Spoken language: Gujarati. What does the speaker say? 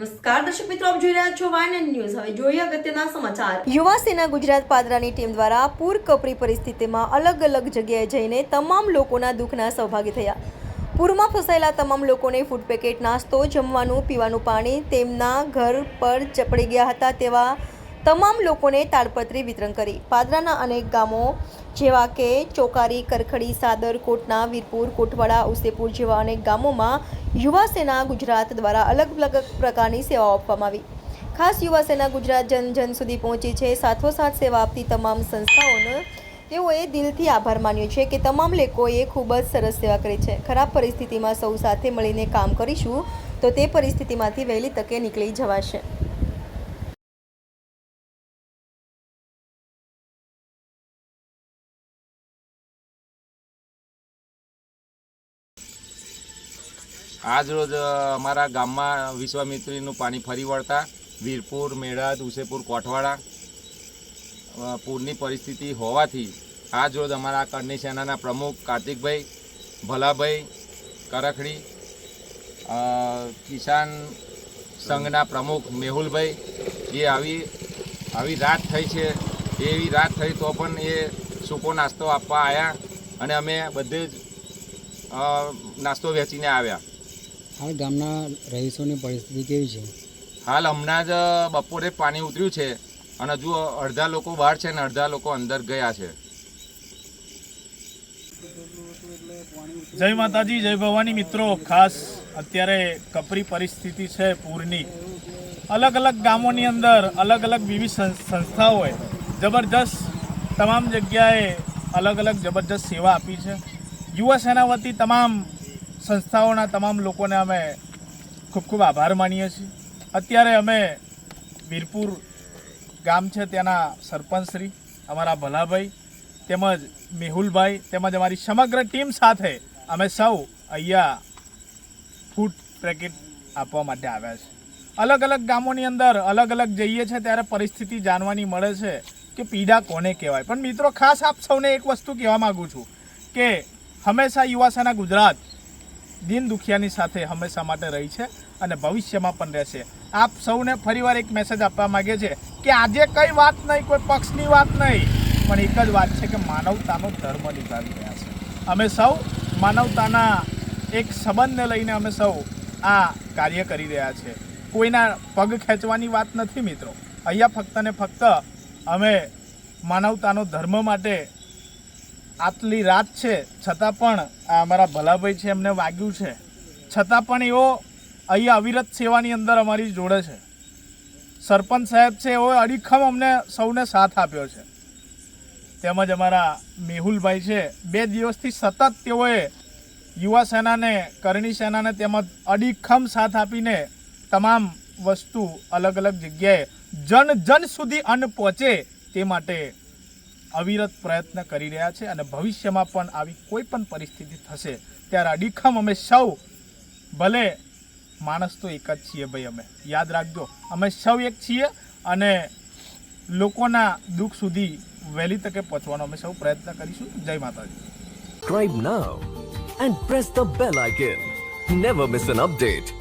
નમસ્કાર દર્શક મિત્રો, આપ જોઈ રહ્યા છો વાયન ન્યૂઝ। હવે જોઈએ અગત્યના સમાચાર। યુવા સેના ગુજરાત પાદરાની ટીમ દ્વારા પૂર કપરી પરિસ્થિતિમાં અલગ અલગ જગ્યાએ જઈને તમામ લોકોના દુઃખના સહભાગી થયા। પૂરમાં ફસાયેલા તમામ લોકોને ફૂડ પેકેટ, નાસ્તો, જમવાનું, પીવાનું પાણી તેમના ઘર પર ચપડી ગયા હતા તેવા તમામ લોકોને તાડપત્રી વિતરણ કરી। પાદરાના અનેક ગામો જેવા કે ચોકારી, કરખડી, સાદર, કોટના, વીરપુર, કોટવાડા, ઉસેપુર જેવા અનેક ગામોમાં યુવા સેના ગુજરાત દ્વારા અલગ અલગ પ્રકારની સેવાઓ આપવામાં આવી। ખાસ યુવા સેના ગુજરાત જન જન સુધી પહોંચી છે। સાથોસાથ સેવા આપતી તમામ સંસ્થાઓનો તેઓએ દિલથી આભાર માન્યો છે કે તમામ લોકોએ ખૂબ જ સરસ સેવા કરી છે। ખરાબ પરિસ્થિતિમાં સૌ સાથે મળીને કામ કરીશું તો તે પરિસ્થિતિમાંથી વહેલી તકે નીકળી જવાશે। આજ રોજ અમારા ગામમાં વિશ્વામિત્રીનું પાણી ફરી વળતા વીરપુર, મેળાદ, ઉસેપુર, કોઠવાડા પૂરની પરિસ્થિતિ હોવાથી આજ રોજ અમારા કરણી સેનાના પ્રમુખ કાર્તિકભાઈ, ભલાભાઈ, કરખડી, કિસાન સંઘના પ્રમુખ મેહુલભાઈ એ આવી રાત થઈ છે। એવી રાત થઈ તો પણ એ સૂકો નાસ્તો આપવા આવ્યા અને અમે બધે જ નાસ્તો વેચીને આવ્યા। હાલ ગામના રહીશોની પરિસ્થિતિ કેવી છે? હાલ હમણાં જ બપોરે પાણી ઉતર્યું છે અને હજુ અડધા લોકો બહાર છે અને અડધા લોકો અંદર ગયા છે। જય માતાજી, જય ભવાની મિત્રો। ખાસ અત્યારે કપરી પરિસ્થિતિ છે પૂરની। અલગ અલગ ગામોની અંદર અલગ અલગ વિવિધ સંસ્થાઓએ જબરજસ્ત તમામ જગ્યાએ અલગ અલગ જબરજસ્ત સેવા આપી છે। યુવા સેના વતી તમામ સંસ્થાઓના તમામ લોકોને અમે ખૂબ ખૂબ આભાર માનીએ છીએ। અત્યારે અમે વીરપુર ગામ છે ત્યાંના સરપંચશ્રી અમારા ભલાભાઈ તેમજ મેહુલભાઈ તેમજ અમારી સમગ્ર ટીમ સાથે અમે સૌ અહીંયા ફૂડ પેકેટ આપવા માટે આવ્યા છે। અલગ અલગ ગામોની અંદર અલગ અલગ જઈએ છીએ ત્યારે પરિસ્થિતિ જાણવાની મળે છે કે પીડા કોને કહેવાય। પણ મિત્રો, ખાસ આપ સૌને એક વસ્તુ કહેવા માગું છું કે હંમેશા યુવા સેના ગુજરાત દિન દુખિયાની સાથે હંમેશા માટે રહી છે અને ભવિષ્યમાં પણ રહેશે। આપ સૌને ફરીવાર એક મેસેજ આપવા માગે છે કે આજે કઈ વાત નહીં, કોઈ પક્ષની વાત નહીં, પણ એક જ વાત છે કે માનવતાનો ધર્મ નિભાવી રહ્યા છે। અમે સૌ માનવતાના એક સંબંધને લઈને અમે સૌ આ કાર્ય કરી રહ્યા છે। કોઈના પગ ખેંચવાની વાત નથી મિત્રો। અહીંયા ફક્ત ને ફક્ત અમે માનવતાનો ધર્મ માટે આટલી રાત છે છતાં પણ આ અમારા ભલાભાઈ છે એમને વાગ્યું છે છતાં પણ એઓ અહીંયા અવિરત સેવાની અંદર અમારી જોડે છે। સરપંચ સાહેબ છે એઓ અડીખમ અમને સૌને સાથ આપ્યો છે। તેમજ અમારા મેહુલભાઈ છે 2 દિવસથી સતત તેઓએ યુવા સેનાને, કરણી સેનાને તેમજ અડીખમ સાથ આપીને તમામ વસ્તુ અલગ અલગ જગ્યાએ જન જન સુધી અન્ન પહોંચે તે માટે અવિરત પ્રયત્ન કરી રહ્યા છે અને ભવિષ્યમાં પણ આવી કોઈ પણ પરિસ્થિતિ થશે ત્યારે અડીખમ અમે સૌ, ભલે માણસ તો એક જ છીએ ભાઈ, અમે યાદ રાખજો, અમે સૌ એક છીએ અને લોકોના દુઃખ સુધી વહેલી તકે પહોંચવાનો અમે સૌ પ્રયત્ન કરીશું। જય માતાજી। Subscribe now and press the bell icon. Never miss an update.